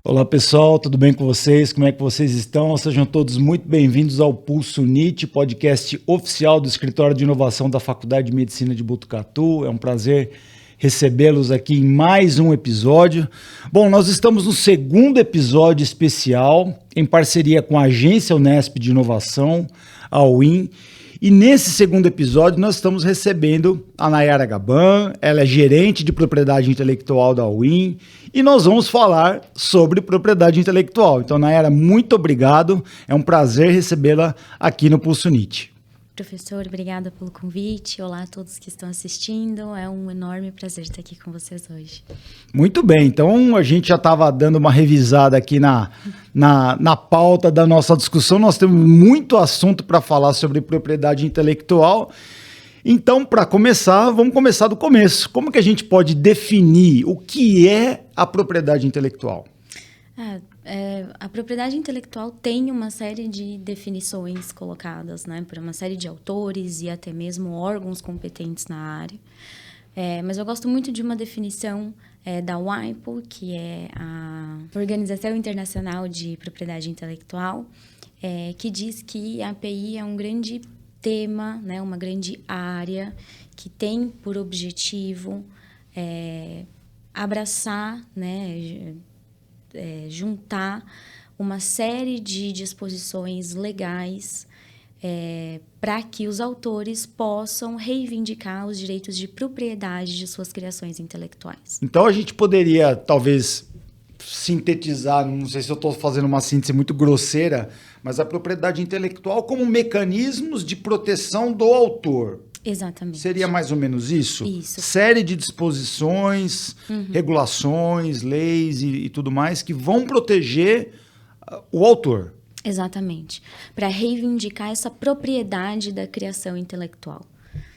Olá pessoal, tudo bem com vocês? Como é que vocês estão? Sejam todos muito bem-vindos ao Pulso NIT, podcast oficial do Escritório de Inovação da Faculdade de Medicina de Botucatu. É um prazer recebê-los aqui em mais um episódio. Bom, nós estamos no segundo episódio especial, em parceria com a Agência Unesp de Inovação, a UIN. E nesse segundo episódio nós estamos recebendo a Nayara Gaban, ela é gerente de propriedade intelectual da UIN, e nós vamos falar sobre propriedade intelectual. Então, Nayara, muito obrigado, é um prazer recebê-la aqui no Pulso NIT. Professor, obrigada pelo convite. Olá a todos que estão assistindo. É um enorme prazer estar aqui com vocês hoje. Muito bem, então a gente já estava dando uma revisada aqui na pauta da nossa discussão. Nós temos muito assunto para falar sobre propriedade intelectual. Então, para começar, vamos começar do começo. Como que a gente pode definir o que é a propriedade intelectual? A propriedade intelectual tem uma série de definições colocadas, né, por uma série de autores e até mesmo órgãos competentes na área. Mas eu gosto muito de uma definição da WIPO, que é a Organização Internacional de Propriedade Intelectual, que diz que a API é um grande tema, né, uma grande área que tem por objetivo abraçar, né, juntar uma série de disposições legais para que os autores possam reivindicar os direitos de propriedade de suas criações intelectuais. Então a gente poderia, talvez, sintetizar, não sei se eu estou fazendo uma síntese muito grosseira, mas a propriedade intelectual como mecanismos de proteção do autor. Exatamente. Seria mais ou menos isso? Isso. Série de disposições, regulações, leis e tudo mais que vão proteger o autor. Exatamente. Para reivindicar essa propriedade da criação intelectual.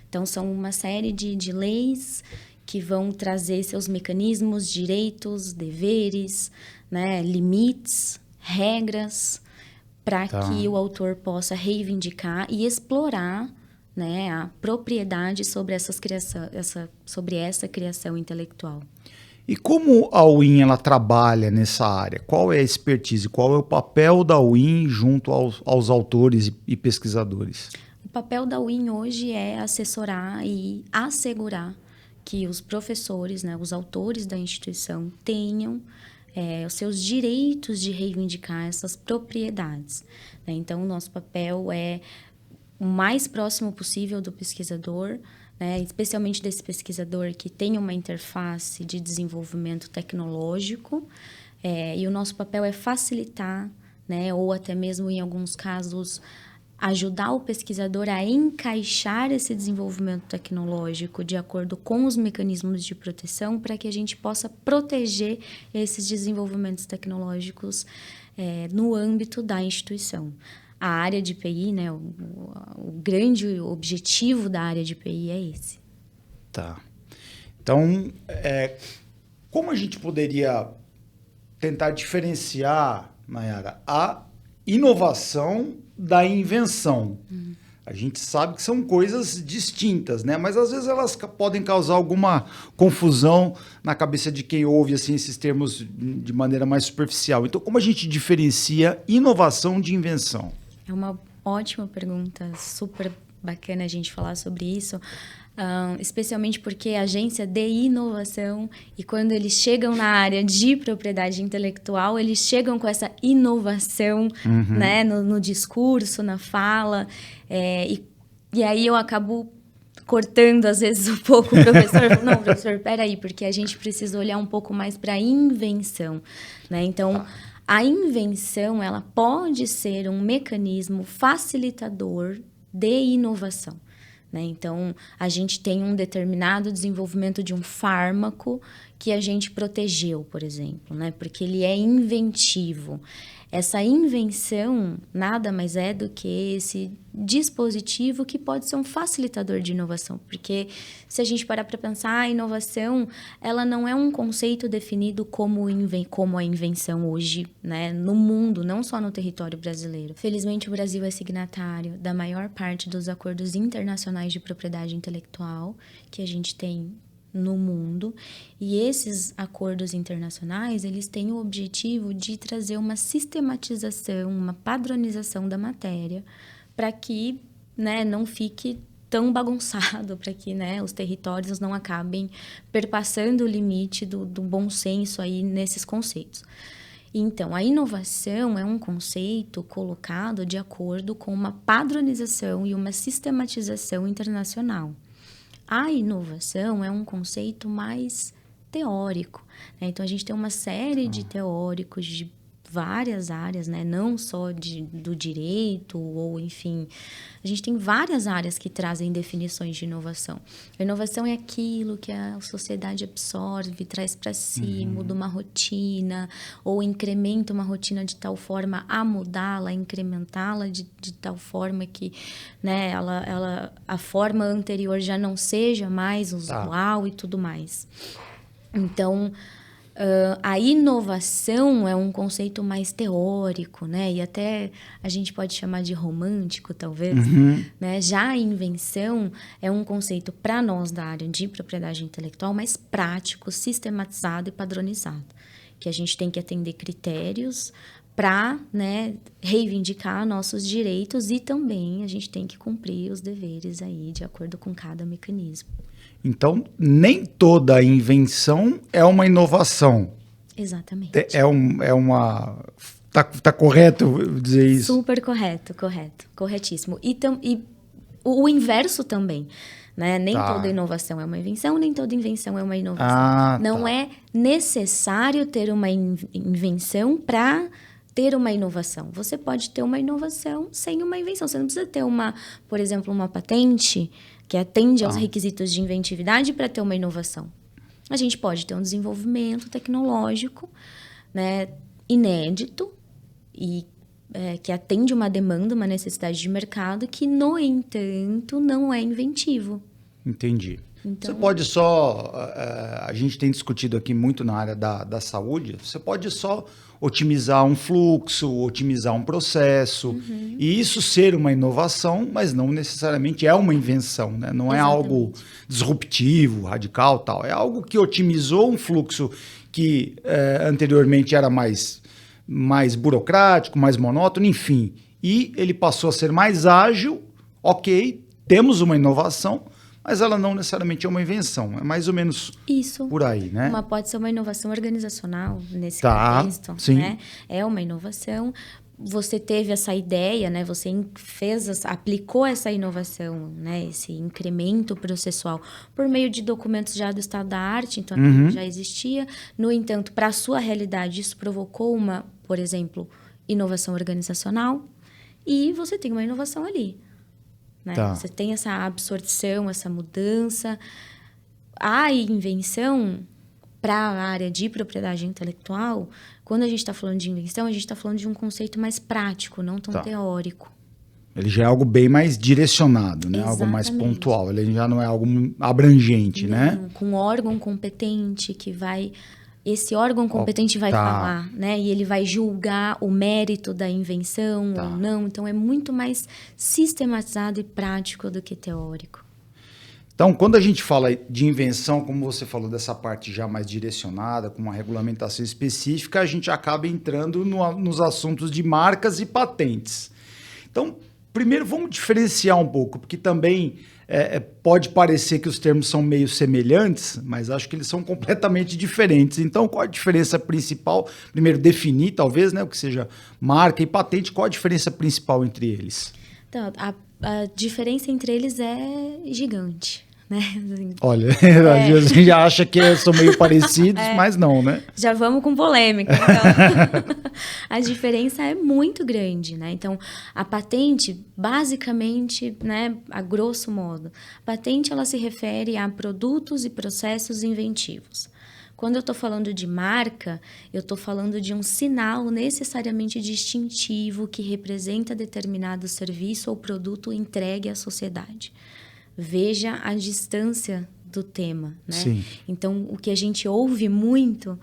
Então, são uma série de leis que vão trazer seus mecanismos, direitos, deveres, né, limites, regras, para que o autor possa reivindicar e explorar, né, a propriedade sobre sobre essa criação intelectual. E como a UIN ela trabalha nessa área? Qual é a expertise? Qual é o papel da UIN junto aos autores e pesquisadores? O papel da UIN hoje é assessorar e assegurar que os professores, né, os autores da instituição tenham os seus direitos de reivindicar essas propriedades. Né? Então, o nosso papel é o mais próximo possível do pesquisador, né, especialmente desse pesquisador que tem uma interface de desenvolvimento tecnológico, e o nosso papel é facilitar, né, ou até mesmo, em alguns casos, ajudar o pesquisador a encaixar esse desenvolvimento tecnológico de acordo com os mecanismos de proteção para que a gente possa proteger esses desenvolvimentos tecnológicos no âmbito da instituição. A área de PI, né, o grande objetivo da área de PI é esse. Tá. Então, como a gente poderia tentar diferenciar, Nayara, a inovação da invenção? A gente sabe que são coisas distintas, né? Mas às vezes elas podem causar alguma confusão na cabeça de quem ouve assim, esses termos de maneira mais superficial. Então, como a gente diferencia inovação de invenção? É uma ótima pergunta, super bacana a gente falar sobre isso, especialmente porque a agência de inovação, e quando eles chegam na área de propriedade intelectual, eles chegam com essa inovação, né, no discurso, na fala, e aí eu acabo cortando às vezes um pouco o professor. Não, professor, peraí, porque a gente precisa olhar um pouco mais para a invenção, né? Então, a invenção, ela pode ser um mecanismo facilitador de inovação, né? Então, a gente tem um determinado desenvolvimento de um fármaco que a gente protegeu, por exemplo, né? Porque ele é inventivo. Essa invenção nada mais é do que esse dispositivo que pode ser um facilitador de inovação. Porque se a gente parar para pensar, a inovação ela não é um conceito definido como a invenção hoje, né, no mundo, não só no território brasileiro. Felizmente, o Brasil é signatário da maior parte dos acordos internacionais de propriedade intelectual que a gente tem no mundo, e esses acordos internacionais, eles têm o objetivo de trazer uma sistematização, uma padronização da matéria, para que, né, não fique tão bagunçado, para que, né, os territórios não acabem perpassando o limite do bom senso aí nesses conceitos. Então, a inovação é um conceito colocado de acordo com uma padronização e uma sistematização internacional. A inovação é um conceito mais teórico, né? Então, a gente tem uma série de teóricos de várias áreas, né? Não só do direito, ou enfim, a gente tem várias áreas que trazem definições de inovação. A inovação é aquilo que a sociedade absorve, traz para si, muda uma rotina, ou incrementa uma rotina de tal forma a mudá-la, incrementá-la de tal forma que, né, a forma anterior já não seja mais usual e tudo mais. Então, a inovação é um conceito mais teórico, né? E até a gente pode chamar de romântico, talvez. Né? Já a invenção é um conceito, para nós da área de propriedade intelectual, mais prático, sistematizado e padronizado. Que a gente tem que atender critérios para, né, reivindicar nossos direitos, e também a gente tem que cumprir os deveres aí de acordo com cada mecanismo. Então, nem toda invenção é uma inovação. Exatamente. Tá correto dizer isso? Super correto, corretíssimo. E o inverso também, né? Nem toda inovação é uma invenção, nem toda invenção é uma inovação. Não é necessário ter uma invenção para ter uma inovação. Você pode ter uma inovação sem uma invenção. Você não precisa ter por exemplo, uma patente que atende aos requisitos de inventividade para ter uma inovação. A gente pode ter um desenvolvimento tecnológico, né, inédito e que atende uma demanda, uma necessidade de mercado que, no entanto, não é inventivo. Entendi. Então, você pode só... a gente tem discutido aqui muito na área da saúde, você pode só otimizar um fluxo, otimizar um processo, e isso ser uma inovação, mas não necessariamente é uma invenção, né? Não é algo disruptivo, radical, tal. É algo que otimizou um fluxo que anteriormente era mais burocrático, mais monótono, enfim. E ele passou a ser mais ágil, ok, temos uma inovação, mas ela não necessariamente é uma invenção. É mais ou menos por aí, né? Pode ser uma inovação organizacional nesse contexto. Sim. Né? É uma inovação. Você teve essa ideia, né? Você aplicou essa inovação, né? Esse incremento processual por meio de documentos já do estado da arte, então aquilo já existia. No entanto, para a sua realidade, isso provocou por exemplo, inovação organizacional, e você tem uma inovação ali. Né? Você tem essa absorção, essa mudança. A invenção, para a área de propriedade intelectual, quando a gente está falando de invenção, a gente está falando de um conceito mais prático, não tão teórico. Ele já é algo bem mais direcionado, né? Algo mais pontual. Ele já não é algo abrangente, né? Com um órgão competente que vai... Esse órgão competente vai falar, né? E ele vai julgar o mérito da invenção ou não. Então, é muito mais sistematizado e prático do que teórico. Então, quando a gente fala de invenção, como você falou, dessa parte já mais direcionada, com uma regulamentação específica, a gente acaba entrando nos assuntos de marcas e patentes. Então, primeiro, vamos diferenciar um pouco, porque também... pode parecer que os termos são meio semelhantes, mas acho que eles são completamente diferentes. Então, qual a diferença principal? Primeiro, definir, talvez, né, o que seja marca e patente. Qual a diferença principal entre eles? Então, a diferença entre eles é gigante, né? Olha, às vezes a gente acha que são meio parecidos, mas não, né? Já vamos com polêmica. Então. A diferença é muito grande, né? Então, a patente, basicamente, né, a grosso modo, a patente ela se refere a produtos e processos inventivos. Quando eu estou falando de marca, eu estou falando de um sinal necessariamente distintivo que representa determinado serviço ou produto entregue à sociedade. Veja a distância do tema, né? Sim. Então, o que a gente ouve muito,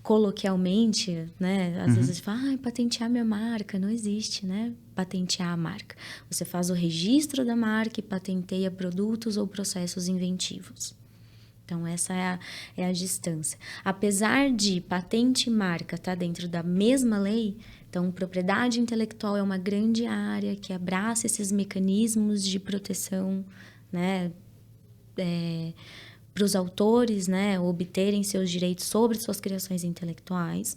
coloquialmente, né? Às vezes a gente fala, patentear minha marca. Não existe, né? Patentear a marca. Você faz o registro da marca e patenteia produtos ou processos inventivos. Então, essa é a distância. Apesar de patente e marca estar dentro da mesma lei, então, propriedade intelectual é uma grande área que abraça esses mecanismos de proteção, né, para os autores, né, obterem seus direitos sobre suas criações intelectuais.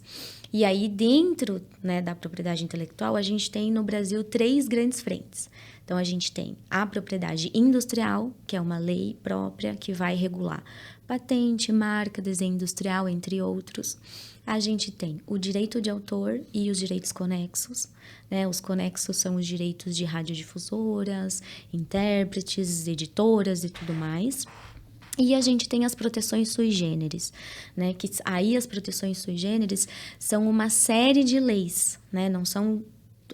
E aí, dentro, né, da propriedade intelectual, a gente tem no Brasil 3 grandes frentes. Então, a gente tem a propriedade industrial, que é uma lei própria que vai regular patente, marca, desenho industrial, entre outros. A gente tem o direito de autor e os direitos conexos, né? Os conexos são os direitos de radiodifusoras, intérpretes, editoras e tudo mais. E a gente tem as proteções sui generis, né? Que aí as proteções sui generis são uma série de leis, né? Não são...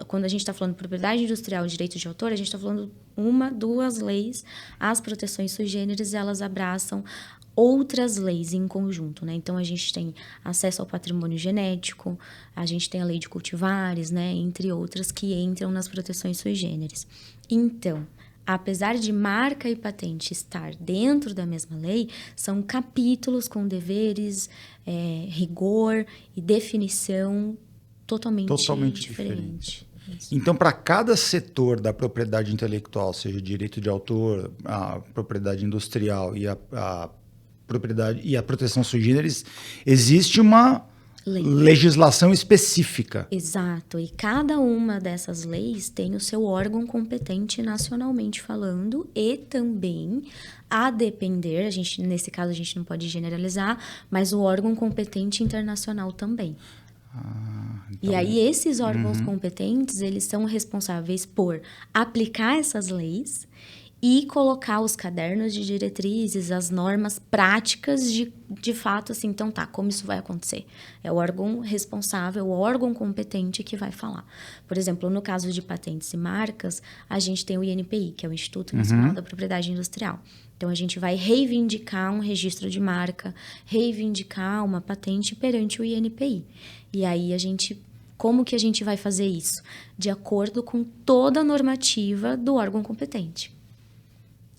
Quando a gente está falando de propriedade industrial e direito de autor, a gente está falando 1, 2 leis. As proteções sui generis, elas abraçam outras leis em conjunto, né? Então, a gente tem acesso ao patrimônio genético, a gente tem a lei de cultivares, né? Entre outras que entram nas proteções sui generis. Então, apesar de marca e patente estar dentro da mesma lei, são capítulos com deveres, rigor e definição totalmente diferente. Então, para cada setor da propriedade intelectual, seja direito de autor, a propriedade industrial e a propriedade e a proteção sui generis, existe uma legislação específica. Exato. E cada uma dessas leis tem o seu órgão competente nacionalmente falando e também, a depender, nesse caso a gente não pode generalizar, mas o órgão competente internacional também. Então, e aí, esses órgãos competentes, eles são responsáveis por aplicar essas leis e colocar os cadernos de diretrizes, as normas práticas de fato, assim, então tá, como isso vai acontecer? É o órgão responsável, o órgão competente que vai falar. Por exemplo, no caso de patentes e marcas, a gente tem o INPI, que é o Instituto Nacional da Propriedade Industrial. Então, a gente vai reivindicar um registro de marca, reivindicar uma patente perante o INPI. E aí, como que a gente vai fazer isso? De acordo com toda a normativa do órgão competente.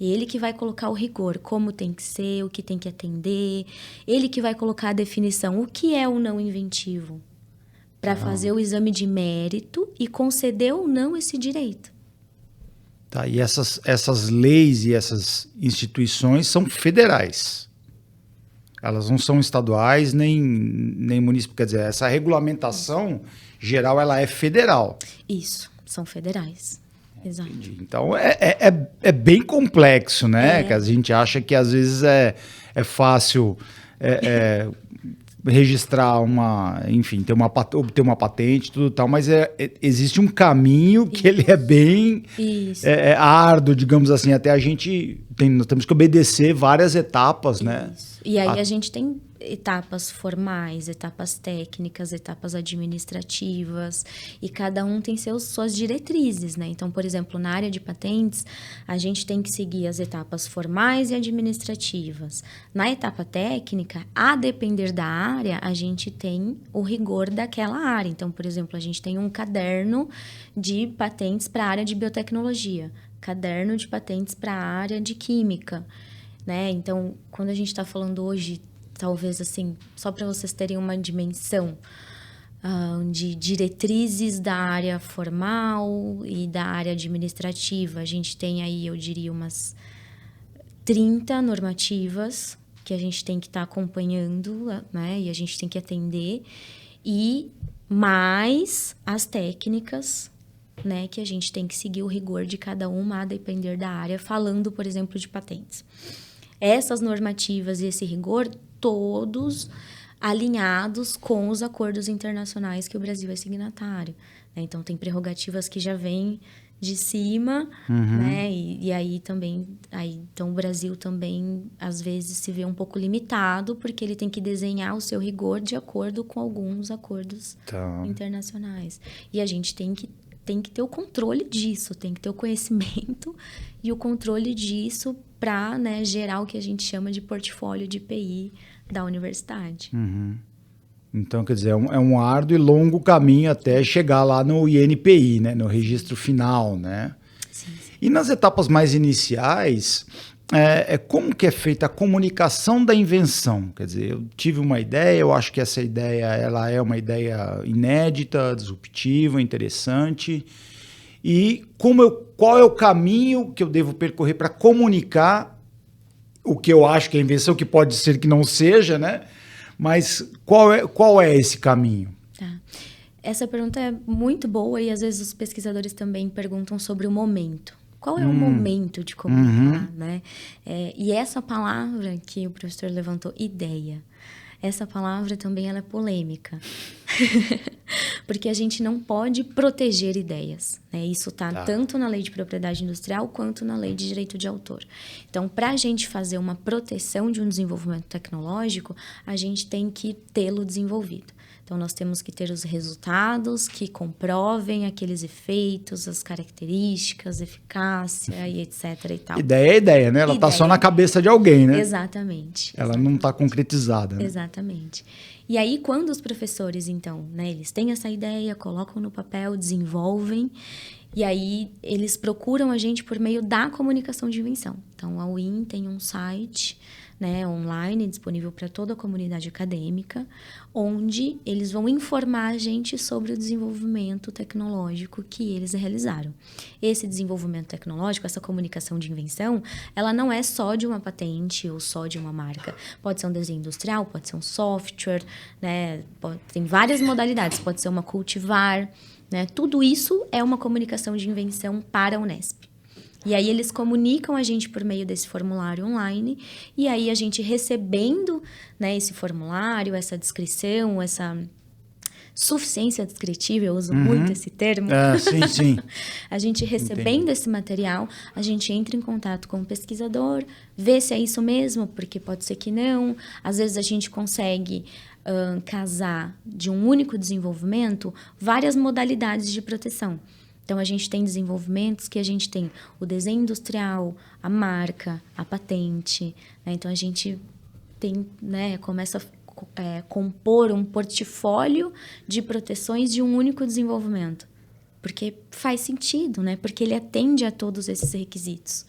Ele que vai colocar o rigor, como tem que ser, o que tem que atender. Ele que vai colocar a definição, o que é o não inventivo, para fazer o exame de mérito e conceder ou não esse direito. Tá, e essas leis e essas instituições são federais. Elas não são estaduais nem municipais. Quer dizer, essa regulamentação geral, ela é federal. Isso, são federais. Exato. Entendi. Então, é bem complexo, né? Que a gente acha que, às vezes, é fácil registrar enfim, obter uma patente, tudo tal, mas existe um caminho que ele é bem árduo, digamos assim, até nós temos que obedecer várias etapas, né? E aí a gente tem etapas formais, etapas técnicas, etapas administrativas, e cada um tem suas diretrizes, né? Então, por exemplo, na área de patentes, a gente tem que seguir as etapas formais e administrativas. Na etapa técnica, a depender da área, a gente tem o rigor daquela área. Então, por exemplo, a gente tem um caderno de patentes para a área de biotecnologia, caderno de patentes para a área de química, né? Então, quando a gente está falando hoje, talvez assim, só para vocês terem uma dimensão de diretrizes da área formal e da área administrativa, a gente tem aí, eu diria, umas 30 normativas que a gente tem que estar acompanhando, né? E a gente tem que atender, e mais as técnicas, né? Que a gente tem que seguir o rigor de cada uma a depender da área, falando, por exemplo, de patentes. Essas normativas e esse rigor, todos alinhados com os acordos internacionais que o Brasil é signatário, né? Então, tem prerrogativas que já vêm de cima, né? E aí também... então, o Brasil também, às vezes, se vê um pouco limitado, porque ele tem que desenhar o seu rigor de acordo com alguns acordos internacionais. E a gente tem que ter o controle disso, tem que ter o conhecimento e o controle disso para, né, gerar o que a gente chama de portfólio de IPI da universidade. Então, quer dizer, é um árduo e longo caminho até chegar lá no INPI, né, no registro final, né? Sim. E nas etapas mais iniciais, como que é feita a comunicação da invenção. Quer dizer, eu tive uma ideia, eu acho que essa ideia ela é uma ideia inédita, disruptiva, interessante. E qual é o caminho que eu devo percorrer para comunicar o que eu acho que é invenção, que pode ser que não seja, né? Mas qual é esse caminho? Tá. Essa pergunta é muito boa e às vezes os pesquisadores também perguntam sobre o momento. Qual é o momento de comunicar, né? E essa palavra que o professor levantou, ideia, essa palavra também ela é polêmica. Porque a gente não pode proteger ideias, né? Isso está tanto na lei de propriedade industrial quanto na lei de direito de autor. Então, para a gente fazer uma proteção de um desenvolvimento tecnológico, a gente tem que tê-lo desenvolvido. Então, nós temos que ter os resultados que comprovem aqueles efeitos, as características, eficácia e etc. e tal. Ideia é ideia, né? Ela está só na cabeça de alguém, né? Exatamente. Ela não está concretizada. Né? Exatamente. E aí, quando os professores, então, né, eles têm essa ideia, colocam no papel, desenvolvem, e aí eles procuram a gente por meio da comunicação de invenção. Então, a UIN tem um site, né, online, disponível para toda a comunidade acadêmica, onde eles vão informar a gente sobre o desenvolvimento tecnológico que eles realizaram. Esse desenvolvimento tecnológico, essa comunicação de invenção, ela não é só de uma patente ou só de uma marca. Pode ser um desenho industrial, pode ser um software, né, tem várias modalidades, pode ser uma cultivar, né, tudo isso é uma comunicação de invenção para a Unesp. E aí eles comunicam a gente por meio desse formulário online, e aí a gente recebendo, né, esse formulário, essa descrição, essa suficiência descritiva, eu uso muito esse termo. Sim, sim. A gente recebendo esse material, a gente entra em contato com o pesquisador, vê se é isso mesmo, porque pode ser que não. Às vezes a gente consegue casar de um único desenvolvimento várias modalidades de proteção. Então, a gente tem desenvolvimentos que a gente tem o desenho industrial, a marca, a patente. Né? Então, a gente tem, né, começa a compor um portfólio de proteções de um único desenvolvimento. Porque faz sentido, né? Porque ele atende a todos esses requisitos.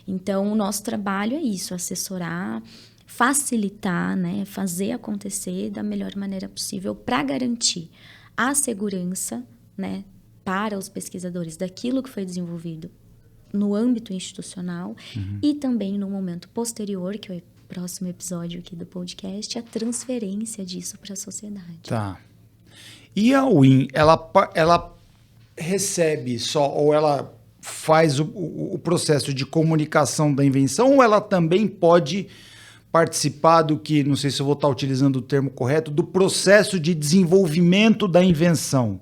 Então, o nosso trabalho é isso, assessorar, facilitar, né? Fazer acontecer da melhor maneira possível para garantir a segurança, né? Para os pesquisadores daquilo que foi desenvolvido no âmbito institucional e também no momento posterior, que é o próximo episódio aqui do podcast, a transferência disso para a sociedade. Tá. E a UIN, ela recebe só, ou ela faz o processo de comunicação da invenção, ou ela também pode participar do que, não sei se eu vou estar utilizando o termo correto, do processo de desenvolvimento da invenção?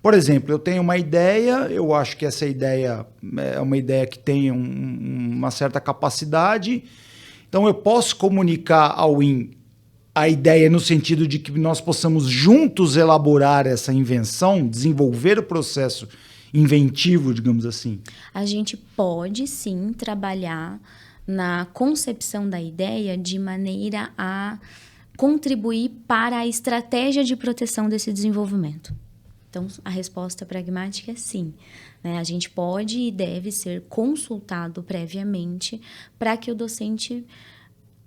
Por exemplo, eu tenho uma ideia, eu acho que essa ideia é uma ideia que tem uma certa capacidade, então eu posso comunicar ao UIN a ideia no sentido de que nós possamos juntos elaborar essa invenção, desenvolver o processo inventivo, digamos assim. A gente pode, sim, trabalhar na concepção da ideia de maneira a contribuir para a estratégia de proteção desse desenvolvimento. Então, a resposta pragmática é sim. Né? A gente pode e deve ser consultado previamente para que o docente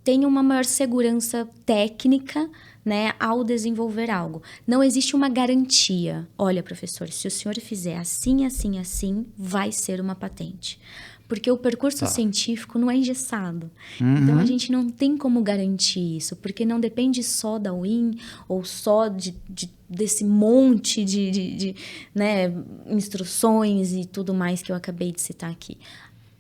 tenha uma maior segurança técnica, né, ao desenvolver algo. Não existe uma garantia. Olha, professor, se o senhor fizer assim, assim, assim, vai ser uma patente. Porque o percurso científico não é engessado. Então, a gente não tem como garantir isso, porque não depende só da UIN ou só desse monte de né, instruções e tudo mais que eu acabei de citar aqui.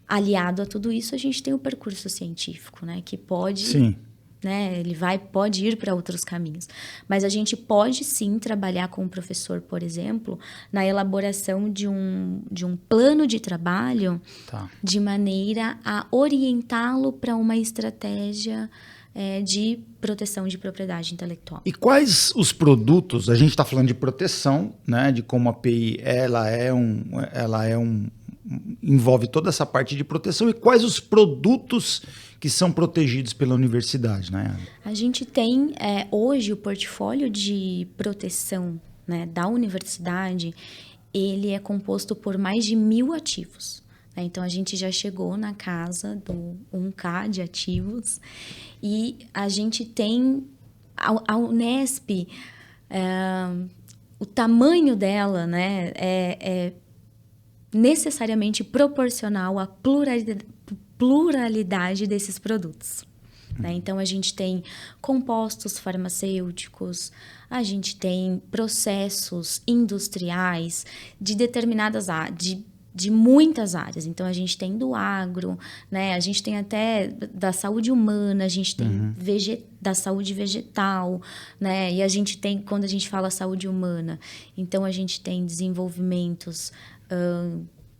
Aliado a tudo isso, a gente tem o percurso científico, né, que pode... Sim. Né, ele pode ir para outros caminhos. Mas a gente pode, sim, trabalhar com o professor, por exemplo, na elaboração de um plano de trabalho de maneira a orientá-lo para uma estratégia de proteção de propriedade intelectual. E quais os produtos, a gente está falando de proteção, né, de como a API envolve toda essa parte de proteção, e quais os produtos que são protegidos pela universidade, né? A gente tem hoje o portfólio de proteção, né, da universidade, ele é composto por mais de 1.000 ativos. né? Então, a gente já chegou na casa do 1K de ativos e a gente tem a Unesp, o tamanho dela, né, é necessariamente proporcional à pluralidade desses produtos. Né? Então, a gente tem compostos farmacêuticos, a gente tem processos industriais de determinadas áreas, de muitas áreas. Então, a gente tem do agro, né? A gente tem até da saúde humana, a gente tem da saúde vegetal, né? E a gente tem, quando a gente fala saúde humana, então a gente tem desenvolvimentos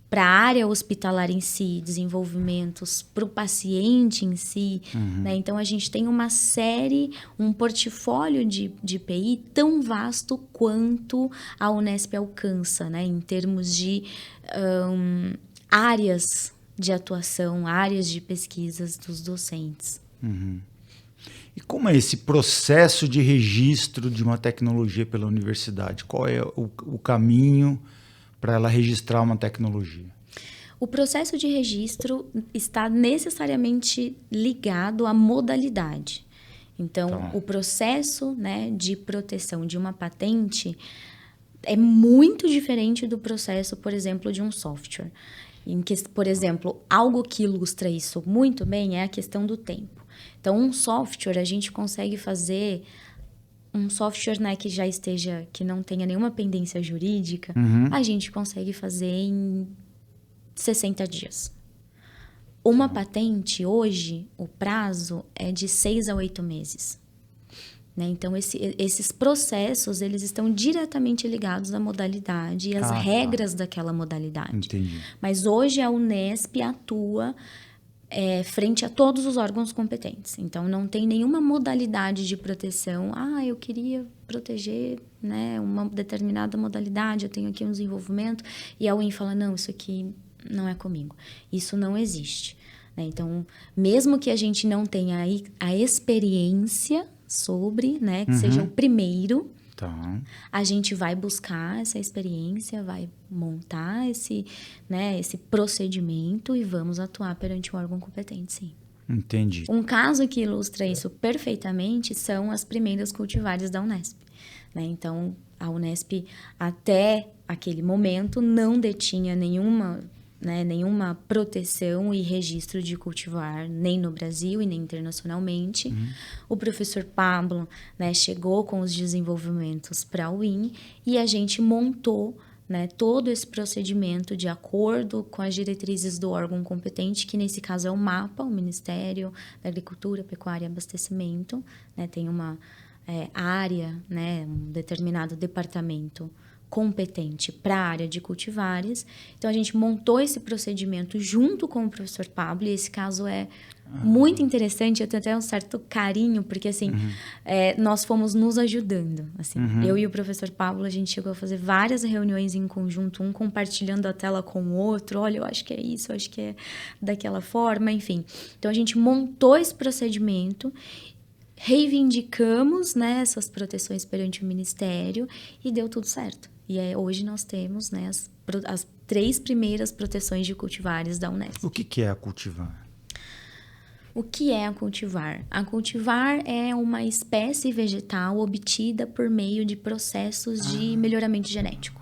para a área hospitalar em si, desenvolvimentos para o paciente em si, né? Então, a gente tem uma série, um portfólio de PI tão vasto quanto a Unesp alcança, né? Em termos de áreas de atuação, áreas de pesquisas dos docentes. E como é esse processo de registro de uma tecnologia pela universidade? Qual é o caminho para ela registrar uma tecnologia? O processo de registro está necessariamente ligado à modalidade. Então, o processo, né, de proteção de uma patente é muito diferente do processo, por exemplo, de um software. Em que, por exemplo, algo que ilustra isso muito bem é a questão do tempo. Então, um software, a gente consegue fazer um software, né, que não tenha nenhuma pendência jurídica, a gente consegue fazer em 60 dias. Uma patente, hoje, o prazo é de 6 a 8 meses. Né? Então, esses processos, eles estão diretamente ligados à modalidade e às regras daquela modalidade. Entendi. Mas hoje a Unesp atua frente a todos os órgãos competentes. Então, não tem nenhuma modalidade de proteção. Eu queria proteger, né, uma determinada modalidade, eu tenho aqui um desenvolvimento, e a UIN fala, não, isso aqui não é comigo. Isso não existe. Né? Então, mesmo que a gente não tenha a experiência sobre, né, que seja o primeiro, a gente vai buscar essa experiência, vai montar esse procedimento e vamos atuar perante o órgão competente, sim. Entendi. Um caso que ilustra isso perfeitamente são as primeiras cultivares da Unesp. Né? Então, a Unesp, até aquele momento, não detinha nenhuma proteção e registro de cultivar, nem no Brasil e nem internacionalmente. O professor Pablo, né, chegou com os desenvolvimentos para a UIN e a gente montou, né, todo esse procedimento de acordo com as diretrizes do órgão competente, que nesse caso é o MAPA, o Ministério da Agricultura, Pecuária e Abastecimento. Né, tem uma área, né, um determinado departamento competente para a área de cultivares. Então, a gente montou esse procedimento junto com o professor Pablo, e esse caso é muito interessante, eu tenho até um certo carinho, porque, assim, nós fomos nos ajudando, assim. Eu e o professor Pablo, a gente chegou a fazer várias reuniões em conjunto, um compartilhando a tela com o outro, olha, eu acho que é isso, eu acho que é daquela forma, enfim. Então, a gente montou esse procedimento, reivindicamos, né, essas proteções perante o Ministério e deu tudo certo. E hoje nós temos, né, as 3 primeiras proteções de cultivares da Unesp. O que é a cultivar? O que é a cultivar? A cultivar é uma espécie vegetal obtida por meio de processos de melhoramento genético.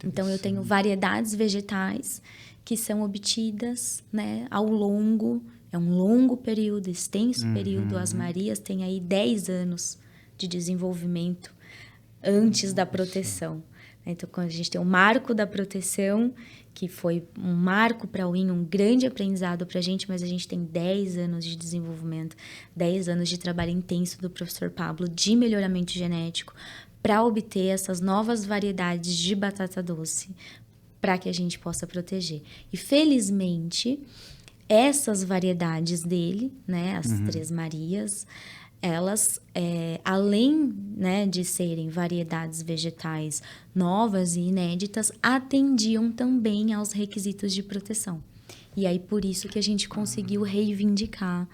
Então, eu tenho variedades vegetais que são obtidas, né, ao longo... É um longo período, extenso período. As Marias têm aí 10 anos de desenvolvimento antes da proteção. Então, quando a gente tem o marco da proteção, que foi um marco para a UIN, um grande aprendizado para a gente, mas a gente tem 10 anos de desenvolvimento, 10 anos de trabalho intenso do professor Pablo de melhoramento genético para obter essas novas variedades de batata doce para que a gente possa proteger. E, felizmente, essas variedades dele, né, as 3 Marias, elas, além, né, de serem variedades vegetais novas e inéditas, atendiam também aos requisitos de proteção. E aí, por isso que a gente conseguiu reivindicar,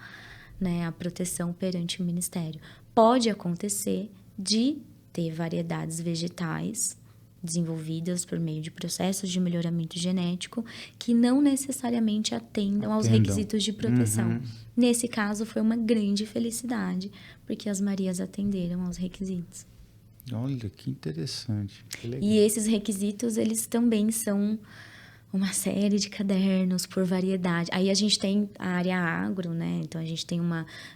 né, a proteção perante o Ministério. Pode acontecer de ter variedades vegetais, desenvolvidas por meio de processos de melhoramento genético que não necessariamente atendam aos requisitos de proteção. Nesse caso, foi uma grande felicidade, porque as Marias atenderam aos requisitos. Olha, que interessante. Que legal. E esses requisitos, eles também são uma série de cadernos por variedade. Aí a gente tem a área agro, né? Então, a gente tem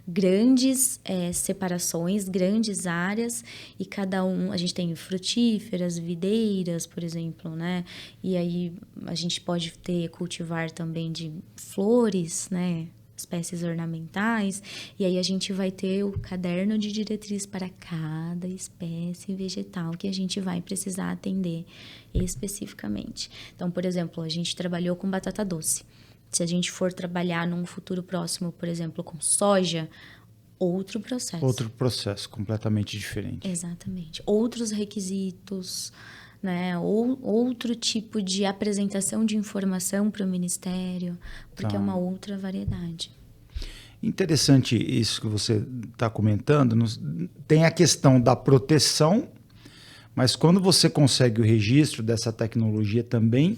grandes separações, grandes áreas, e cada a gente tem frutíferas, videiras, por exemplo, né? E aí a gente pode cultivar também de flores, né? Espécies ornamentais, e aí a gente vai ter o caderno de diretriz para cada espécie vegetal que a gente vai precisar atender especificamente. Então, por exemplo, a gente trabalhou com batata doce. Se a gente for trabalhar num futuro próximo, por exemplo, com soja, outro processo. Outro processo, completamente diferente. Exatamente. Outros requisitos, né? Ou outro tipo de apresentação de informação para o Ministério, porque é uma outra variedade. Interessante isso que você está comentando. Tem a questão da proteção, mas quando você consegue o registro dessa tecnologia também,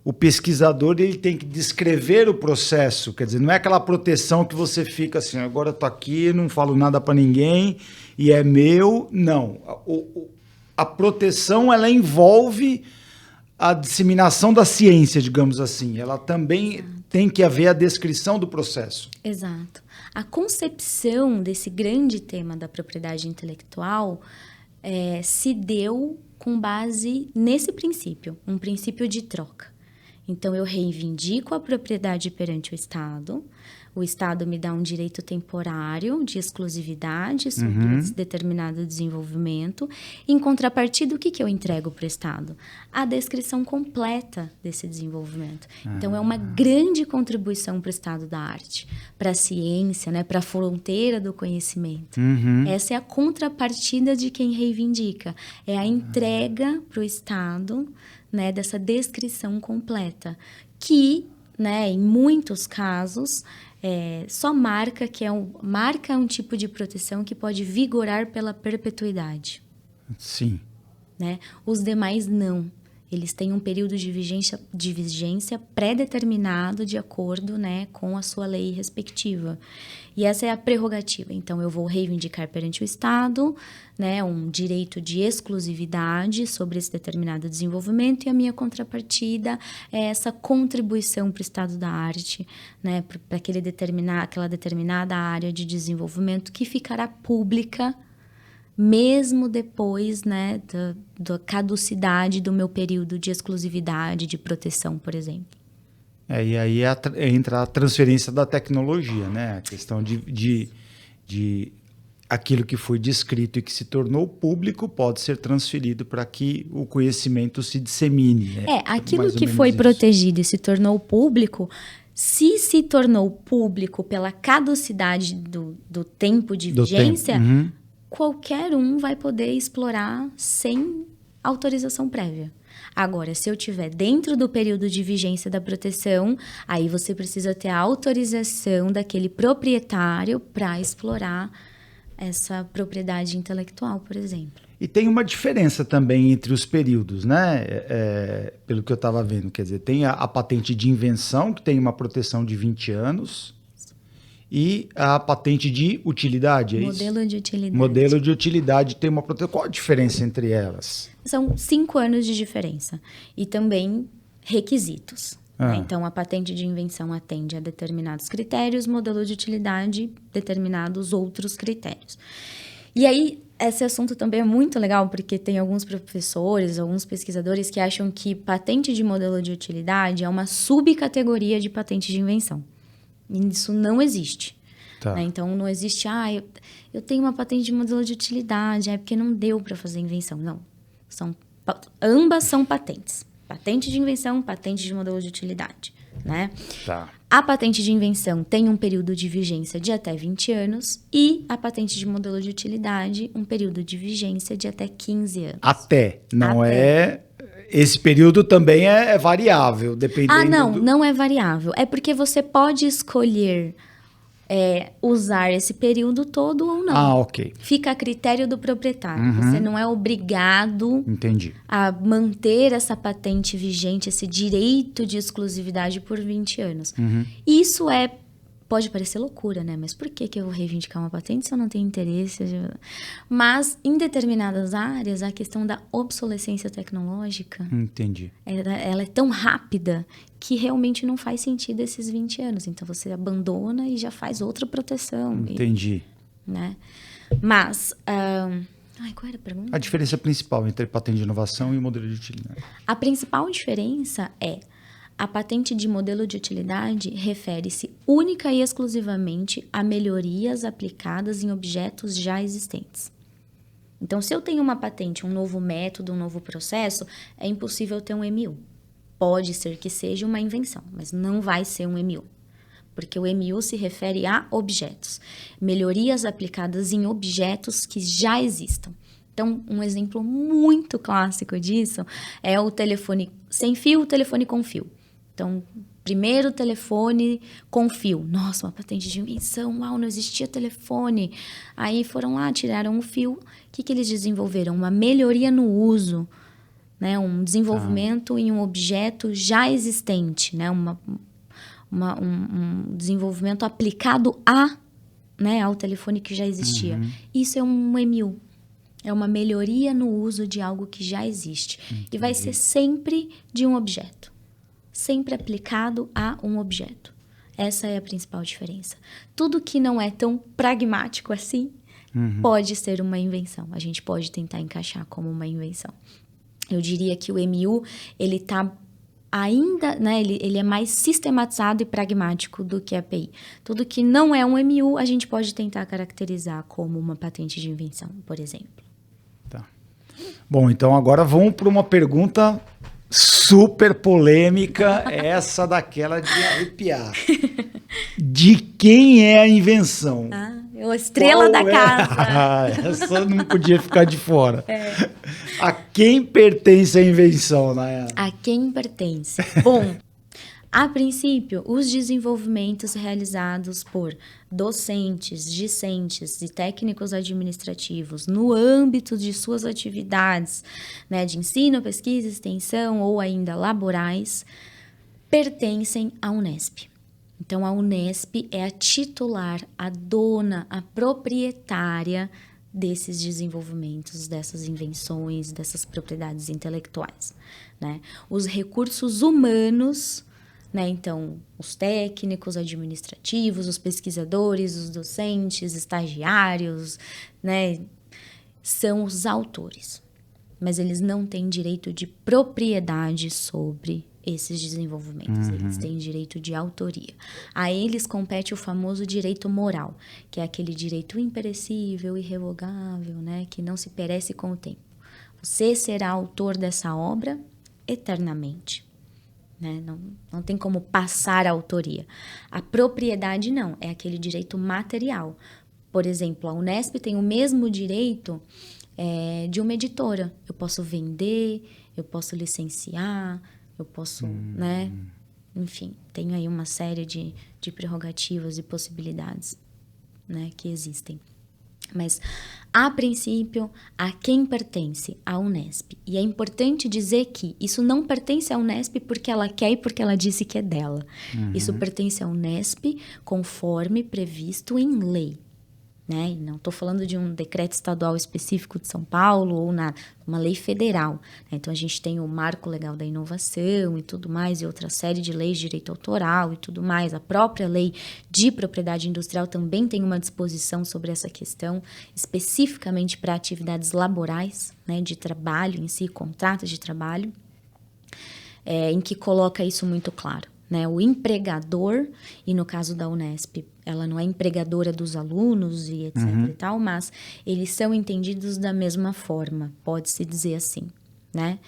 o pesquisador ele tem que descrever o processo. Quer dizer, não é aquela proteção que você fica assim, agora eu estou aqui, não falo nada para ninguém e é meu. Não. A proteção, ela envolve a disseminação da ciência, digamos assim. Ela também tem que haver a descrição do processo. Exato. A concepção desse grande tema da propriedade intelectual se deu com base nesse princípio, um princípio de troca. Então, eu reivindico a propriedade perante o Estado me dá um direito temporário de exclusividade sobre esse determinado desenvolvimento. Em contrapartida, o que eu entrego para o Estado? A descrição completa desse desenvolvimento. Então, é uma grande contribuição para o estado da arte, para a ciência, né, para a fronteira do conhecimento. Essa é a contrapartida de quem reivindica. É a entrega para o Estado, né, dessa descrição completa, que, né, em muitos casos, só marca marca um tipo de proteção que pode vigorar pela perpetuidade. Sim. Né? Os demais não. Eles têm um período de vigência pré-determinado de acordo, né, com a sua lei respectiva. E essa é a prerrogativa. Então, eu vou reivindicar perante o Estado, né, um direito de exclusividade sobre esse determinado desenvolvimento, e a minha contrapartida é essa contribuição para o estado da arte, né, para aquela determinada área de desenvolvimento que ficará pública mesmo depois, né, da caducidade do meu período de exclusividade, de proteção, por exemplo. E aí entra a transferência da tecnologia, né? A questão de aquilo que foi descrito e que se tornou público pode ser transferido para que o conhecimento se dissemine. Né? Aquilo que foi protegido e se tornou público, se tornou público pela caducidade do tempo de vigência, qualquer um vai poder explorar sem autorização prévia. Agora, se eu estiver dentro do período de vigência da proteção, aí você precisa ter a autorização daquele proprietário para explorar essa propriedade intelectual, por exemplo. E tem uma diferença também entre os períodos, né? Pelo que eu estava vendo, quer dizer, tem a patente de invenção, que tem uma proteção de 20 anos, e a patente de utilidade, é isso? Modelo de utilidade. Modelo de utilidade tem uma proteção. Qual a diferença entre elas? São 5 anos de diferença. E também requisitos. Né? Então, a patente de invenção atende a determinados critérios, modelo de utilidade, determinados outros critérios. E aí, esse assunto também é muito legal, porque tem alguns professores, alguns pesquisadores que acham que patente de modelo de utilidade é uma subcategoria de patente de invenção. E isso não existe. Tá. Né? Então, não existe, eu tenho uma patente de modelo de utilidade, porque não deu para fazer invenção. Não. Ambas são patentes. Patente de invenção, patente de modelo de utilidade. Né? Tá. A patente de invenção tem um período de vigência de até 20 anos e a patente de modelo de utilidade, um período de vigência de até 15 anos. Não é... Esse período também é variável, dependendo não é variável. É porque você pode escolher usar esse período todo ou não. Ah, ok. Fica a critério do proprietário. Você não é obrigado Entendi. a manter essa patente vigente, esse direito de exclusividade por 20 anos. Isso pode parecer loucura, né? Mas por que eu vou reivindicar uma patente se eu não tenho interesse? Mas, em determinadas áreas, a questão da obsolescência tecnológica... Entendi. Ela é tão rápida que realmente não faz sentido esses 20 anos. Então, você abandona e já faz outra proteção. Entendi. Né? Mas... qual era a pergunta? A diferença principal entre patente de inovação e modelo de utilidade. A principal diferença é... A patente de modelo de utilidade refere-se única e exclusivamente a melhorias aplicadas em objetos já existentes. Então, se eu tenho uma patente, um novo método, um novo processo, é impossível ter um MU. Pode ser que seja uma invenção, mas não vai ser um MU. Porque o MU se refere a objetos. Melhorias aplicadas em objetos que já existam. Então, um exemplo muito clássico disso é o telefone sem fio, o telefone com fio. Então, primeiro telefone com fio. Nossa, uma patente de invenção. Uau, não existia telefone. Aí foram lá, tiraram o fio. O que eles desenvolveram? Uma melhoria no uso, né? Um desenvolvimento em um objeto já existente, né? Um desenvolvimento aplicado ao telefone que já existia. Isso é um MU. É uma melhoria no uso de algo que já existe. Entendi. E vai ser sempre de um objeto. Sempre aplicado a um objeto. Essa é a principal diferença. Tudo que não é tão pragmático assim pode ser uma invenção. A gente pode tentar encaixar como uma invenção. Eu diria que o MU, ele está ainda, né, ele é mais sistematizado e pragmático do que a API. Tudo que não é um MU, a gente pode tentar caracterizar como uma patente de invenção, por exemplo. Tá. Bom, então agora vamos para uma pergunta super polêmica, essa daquela de arrepiar. De quem é a invenção? A estrela da casa. Essa não podia ficar de fora. A quem pertence a invenção, Nayara? A quem pertence? Bom, a princípio, os desenvolvimentos realizados por docentes, discentes e técnicos administrativos no âmbito de suas atividades, né, de ensino, pesquisa, extensão ou ainda laborais, pertencem à Unesp. Então, a Unesp é a titular, a dona, a proprietária desses desenvolvimentos, dessas invenções, dessas propriedades intelectuais, né? Os recursos humanos, né? Então, os técnicos administrativos, os pesquisadores, os docentes, estagiários, né? São os autores, mas eles não têm direito de propriedade sobre esses desenvolvimentos. Eles têm direito de autoria. A eles compete o famoso direito moral, que é aquele direito imperecível, irrevogável, né? Que não se perece com o tempo. Você será autor dessa obra eternamente. Né? Não tem como passar a autoria. A propriedade não, é aquele direito material. Por exemplo, a Unesp tem o mesmo direito de uma editora. Eu posso vender, eu posso licenciar, eu posso, né? Enfim, tenho aí uma série de prerrogativas e possibilidades, né, que existem. Mas, a princípio, a quem pertence? A Unesp. E é importante dizer que isso não pertence à Unesp porque ela quer e porque ela disse que é dela. Isso pertence à Unesp conforme previsto em lei. Né? E não estou falando de um decreto estadual específico de São Paulo ou uma lei federal. Né? Então, a gente tem o Marco Legal da Inovação e tudo mais, e outra série de leis de direito autoral e tudo mais. A própria lei de propriedade industrial também tem uma disposição sobre essa questão, especificamente para atividades laborais, né? De trabalho em si, contratos de trabalho, em que coloca isso muito claro. Né, o empregador, e no caso da Unesp, ela não é empregadora dos alunos e etc. e tal, mas eles são entendidos da mesma forma, pode-se dizer assim. Né?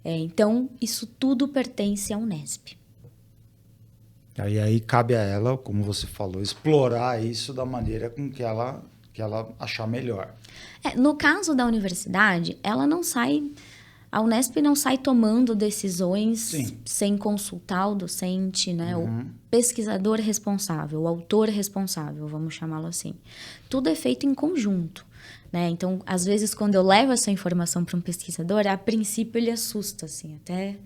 Então, isso tudo pertence à Unesp. Aí cabe a ela, como você falou, explorar isso da maneira com que ela achar melhor. No caso da universidade, ela não sai A Unesp não sai tomando decisões Sim. sem consultar o docente, né? O pesquisador responsável, o autor responsável, vamos chamá-lo assim. Tudo é feito em conjunto, né? Então, às vezes, quando eu levo essa informação para um pesquisador, a princípio ele assusta, assim, até...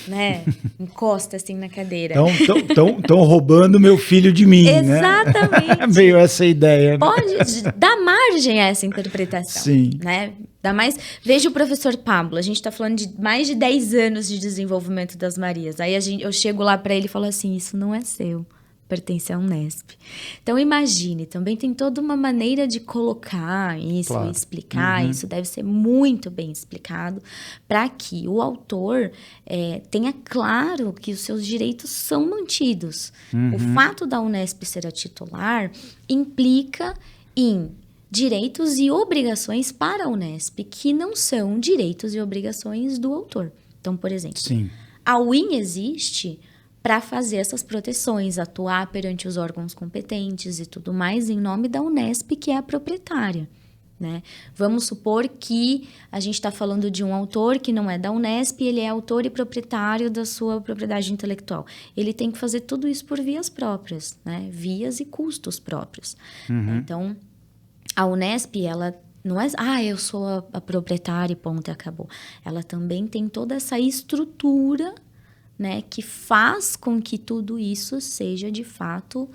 né? Encosta assim na cadeira. Estão roubando meu filho de mim, Exatamente. Né? Veio essa ideia. Né? Pode dar margem a essa interpretação. Sim. Né? Dá mais... Veja o professor Pablo, a gente está falando de mais de 10 anos de desenvolvimento das Marias. Aí eu chego lá para ele e falo assim, isso não é seu, pertence à Unesp. Então, imagine, também tem toda uma maneira de colocar isso, claro. Explicar, isso deve ser muito bem explicado, para que o autor tenha claro que os seus direitos são mantidos. O fato da Unesp ser a titular implica em direitos e obrigações para a Unesp, que não são direitos e obrigações do autor. Então, por exemplo, Sim. A UIN existe para fazer essas proteções, atuar perante os órgãos competentes e tudo mais, em nome da Unesp, que é a proprietária. Né? Vamos supor que a gente está falando de um autor que não é da Unesp, ele é autor e proprietário da sua propriedade intelectual. Ele tem que fazer tudo isso por vias próprias, né? Vias e custos próprios. Então, a Unesp, ela não é... eu sou a proprietária e ponto, e acabou. Ela também tem toda essa estrutura, né, que faz com que tudo isso seja, de fato,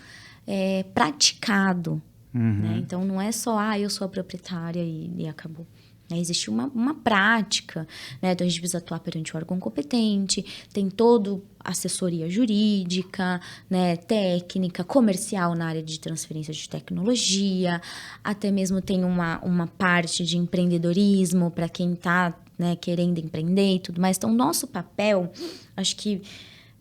praticado. Né? Então, não é só, eu sou a proprietária e acabou. Existe uma prática, né? Então, a gente precisa atuar perante o órgão competente, tem toda assessoria jurídica, né? Técnica, comercial na área de transferência de tecnologia, até mesmo tem uma parte de empreendedorismo para quem está, né, querendo empreender e tudo mais. Então, nosso papel, acho que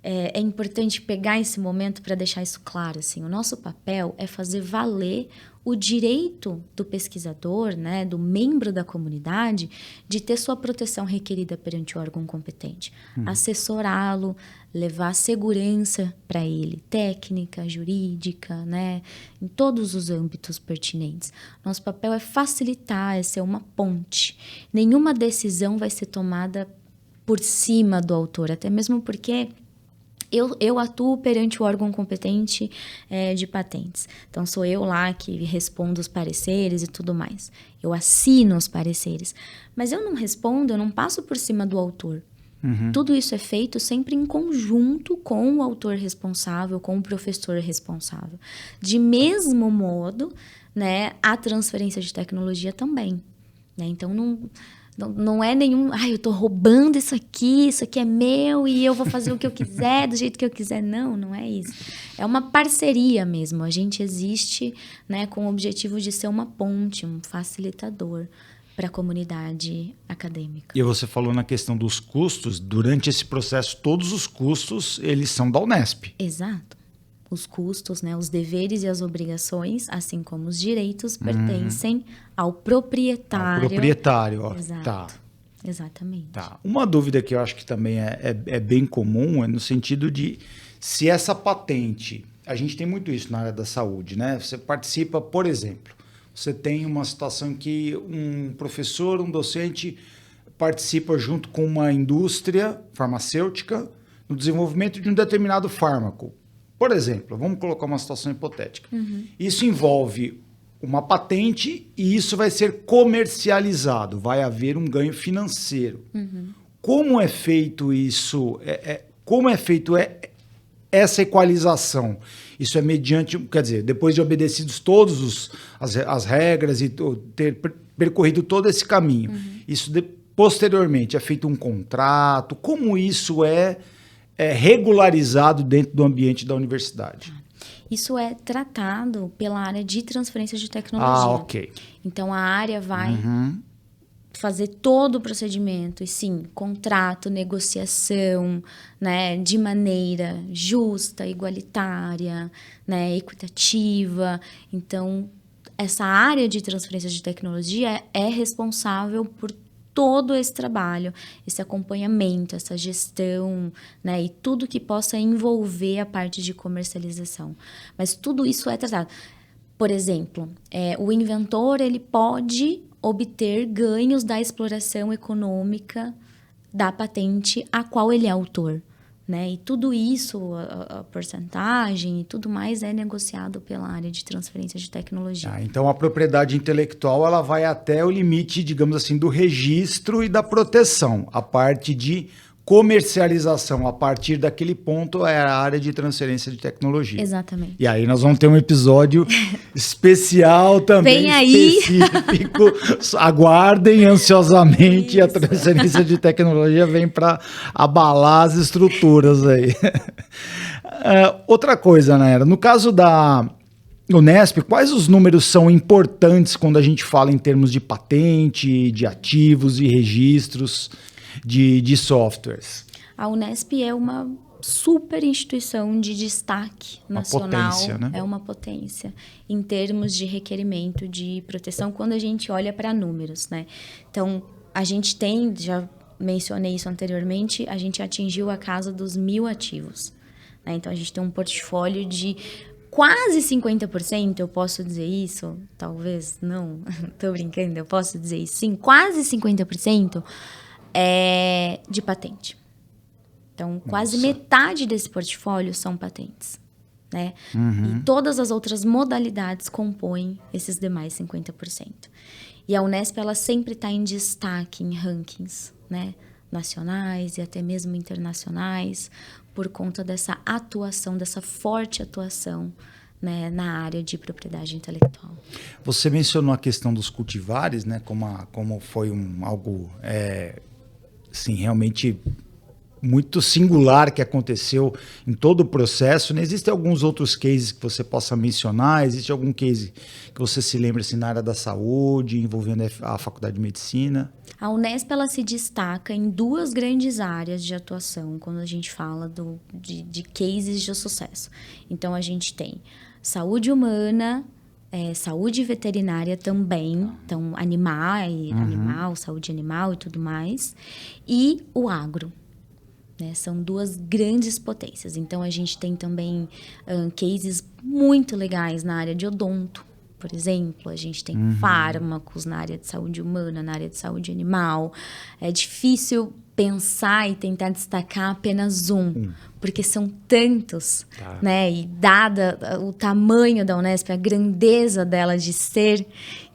é importante pegar esse momento para deixar isso claro. Assim, o nosso papel é fazer valer o direito do pesquisador, né, do membro da comunidade, de ter sua proteção requerida perante o órgão competente. Assessorá-lo, levar segurança para ele, técnica, jurídica, né, em todos os âmbitos pertinentes. Nosso papel é facilitar, é ser uma ponte. Nenhuma decisão vai ser tomada por cima do autor, até mesmo porque... Eu atuo perante o órgão competente de patentes. Então, sou eu lá que respondo os pareceres e tudo mais. Eu assino os pareceres. Mas eu não respondo, eu não passo por cima do autor. Tudo isso é feito sempre em conjunto com o autor responsável, com o professor responsável. De mesmo modo, né, a transferência de tecnologia também. Né? Então, não é nenhum... eu tô roubando isso aqui é meu e eu vou fazer o que eu quiser, do jeito que eu quiser. Não é isso. É uma parceria mesmo. A gente existe, né, com o objetivo de ser uma ponte, um facilitador para a comunidade acadêmica. E você falou na questão dos custos. Durante esse processo, todos os custos, eles são da Unesp. Exato. Os custos, né, os deveres e as obrigações, assim como os direitos, pertencem ao proprietário. Ao proprietário, ó. Exato. Tá. Exatamente. Tá. Uma dúvida que eu acho que também é bem comum é no sentido de se essa patente... A gente tem muito isso na área da saúde, né? Você participa, por exemplo, você tem uma situação em que um professor, um docente participa junto com uma indústria farmacêutica no desenvolvimento de um determinado fármaco. Por exemplo, vamos colocar uma situação hipotética. Isso envolve uma patente e isso vai ser comercializado. Vai haver um ganho financeiro. Como é feito isso? Como é feito essa equalização? Isso é mediante, quer dizer, depois de obedecidos todas as regras e ter percorrido todo esse caminho. Isso posteriormente é feito um contrato? Como isso é regularizado dentro do ambiente da universidade? Isso é tratado pela área de transferência de tecnologia. Ok. Então, a área vai fazer todo o procedimento, e sim, contrato, negociação, né, de maneira justa, igualitária, né, equitativa. Então, essa área de transferência de tecnologia é responsável por todo esse trabalho, esse acompanhamento, essa gestão, né, e tudo que possa envolver a parte de comercialização. Mas tudo isso é tratado. Por exemplo, o inventor ele pode obter ganhos da exploração econômica da patente a qual ele é autor, né? E tudo isso, a porcentagem e tudo mais é negociado pela área de transferência de tecnologia. Então, a propriedade intelectual ela vai até o limite, digamos assim, do registro e da proteção. A parte de comercialização, a partir daquele ponto, é a área de transferência de tecnologia. Exatamente. E aí nós vamos ter um episódio especial também, Vem aí. específico. Aguardem ansiosamente. Isso. A transferência de tecnologia vem para abalar as estruturas aí. Outra coisa, Nayara, no caso da Unesp, quais os números são importantes quando a gente fala em termos de patente, de ativos e registros de softwares? A Unesp é uma super instituição de destaque nacional. Uma potência, né? É uma potência em termos de requerimento de proteção quando a gente olha para números, né? Então, a gente tem, já mencionei isso anteriormente, a gente atingiu a casa dos 1.000 ativos, né? Então, a gente tem um portfólio de quase 50%, eu posso dizer isso? Talvez não, tô brincando, eu posso dizer isso sim, quase 50% é de patente. Então, quase metade desse portfólio são patentes, né? E todas as outras modalidades compõem esses demais 50%. E a Unesp, ela sempre está em destaque em rankings, né? Nacionais e até mesmo internacionais, por conta dessa atuação, dessa forte atuação, né, na área de propriedade intelectual. Você mencionou a questão dos cultivares, né? Como foi algo assim, realmente muito singular que aconteceu em todo o processo. Né? Existem alguns outros cases que você possa mencionar? Existe algum case que você se lembra assim, na área da saúde, envolvendo a Faculdade de Medicina? A Unesp, ela se destaca em duas grandes áreas de atuação quando a gente fala de cases de sucesso. Então, a gente tem saúde humana, saúde veterinária também, então animal, saúde animal e tudo mais, e o agro. Né, são duas grandes potências. Então, a gente tem também cases muito legais na área de odonto, por exemplo. A gente tem fármacos na área de saúde humana, na área de saúde animal. É difícil pensar e tentar destacar apenas porque são tantos, né? E dada o tamanho da Unesp, a grandeza dela de ser,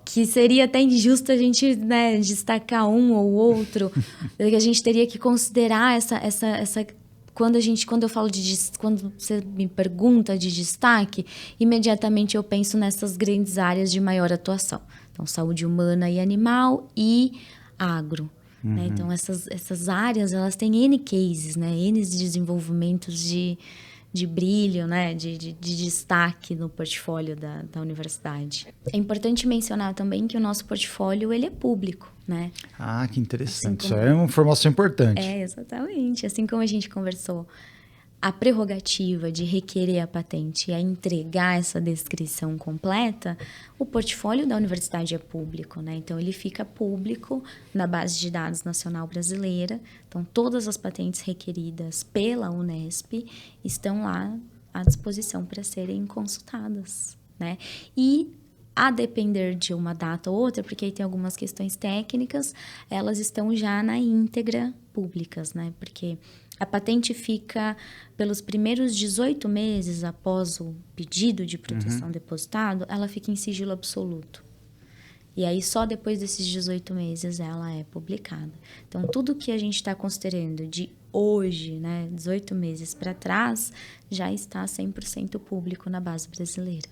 que seria até injusto a gente, né, destacar um ou outro, porque a gente teria que considerar essa quando eu falo quando você me pergunta de destaque, imediatamente eu penso nessas grandes áreas de maior atuação. Então, saúde humana e animal e agro. Né? Então, essas áreas, elas têm N cases, né? N desenvolvimentos de brilho, né? de destaque no portfólio da universidade. É importante mencionar também que o nosso portfólio ele é público, né? Ah, que interessante. Isso é uma informação importante. Exatamente. Assim como a gente conversou, a prerrogativa de requerer a patente e a entregar essa descrição completa, o portfólio da universidade é público, né? Então, ele fica público na base de dados nacional brasileira. Então, todas as patentes requeridas pela Unesp estão lá à disposição para serem consultadas, né? E, a depender de uma data ou outra, porque aí tem algumas questões técnicas, elas estão já na íntegra públicas, né? Porque a patente fica pelos primeiros 18 meses após o pedido de proteção depositado, ela fica em sigilo absoluto. E aí, só depois desses 18 meses, ela é publicada. Então, tudo que a gente está considerando de hoje, né, 18 meses para trás, já está 100% público na base brasileira.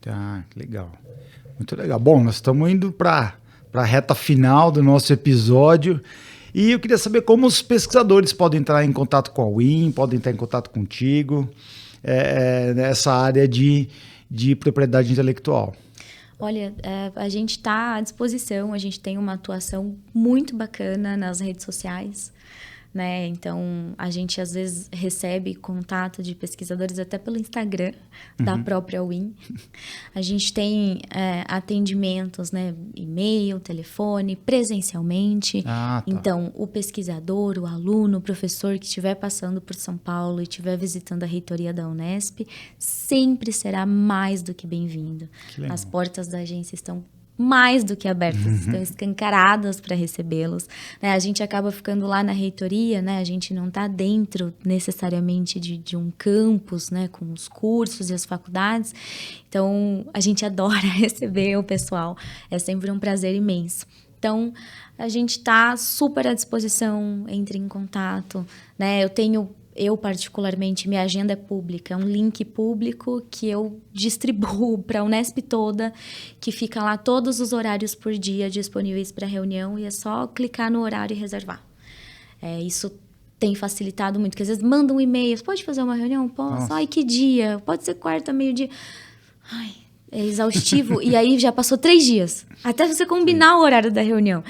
Tá, legal. Muito legal. Bom, nós estamos indo para a reta final do nosso episódio. E eu queria saber como os pesquisadores podem entrar em contato com a UIM, podem entrar em contato contigo, nessa área de propriedade intelectual. Olha, a gente está à disposição, a gente tem uma atuação muito bacana nas redes sociais, né? Então, a gente às vezes recebe contato de pesquisadores até pelo Instagram da própria UIM. A gente tem atendimentos, né? E-mail, telefone, presencialmente. Então, o pesquisador, o aluno, o professor que estiver passando por São Paulo e estiver visitando a reitoria da Unesp, sempre será mais do que bem-vindo. As portas da agência estão mais do que abertas, estão escancaradas para recebê-los, né? A gente acaba ficando lá na reitoria, né? A gente não está dentro necessariamente de um campus, né? Com os cursos e as faculdades, então a gente adora receber o pessoal, é sempre um prazer imenso. Então, a gente está super à disposição, entre em contato, né? Eu particularmente, minha agenda é pública, é um link público que eu distribuo para a Unesp toda, que fica lá todos os horários por dia disponíveis para reunião, e é só clicar no horário e reservar. Isso tem facilitado muito, porque às vezes mandam um e-mail, pode fazer uma reunião? Posso? Ai, que dia? Pode ser quarta, meio-dia. Ai, é exaustivo. E aí já passou 3 dias, até você combinar o horário da reunião.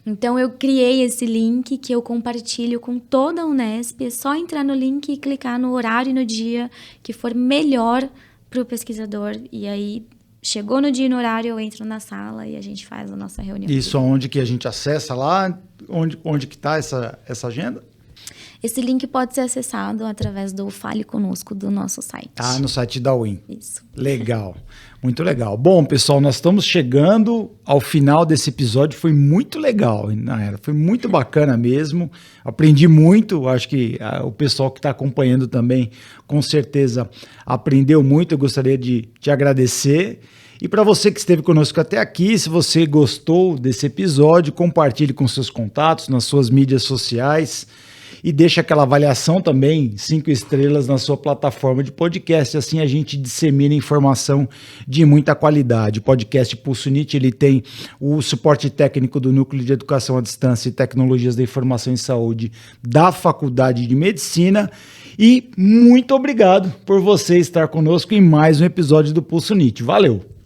Então, eu criei esse link que eu compartilho com toda a Unesp. É só entrar no link e clicar no horário e no dia que for melhor para o pesquisador. E aí, chegou no dia e no horário, eu entro na sala e a gente faz a nossa reunião. Isso aonde que a gente acessa lá? Onde que está essa agenda? Esse link pode ser acessado através do Fale Conosco do nosso site. No site da UIN. Isso. Legal, muito legal. Bom, pessoal, nós estamos chegando ao final desse episódio. Foi muito legal, foi muito bacana mesmo. Aprendi muito, acho que o pessoal que está acompanhando também, com certeza, aprendeu muito. Eu gostaria de te agradecer. E para você que esteve conosco até aqui, se você gostou desse episódio, compartilhe com seus contatos, nas suas mídias sociais. E deixa aquela avaliação também, 5 estrelas na sua plataforma de podcast, assim a gente dissemina informação de muita qualidade. O podcast Pulso NIT, ele tem o suporte técnico do Núcleo de Educação à Distância e Tecnologias da Informação em Saúde da Faculdade de Medicina. E muito obrigado por você estar conosco em mais um episódio do Pulso NIT. Valeu!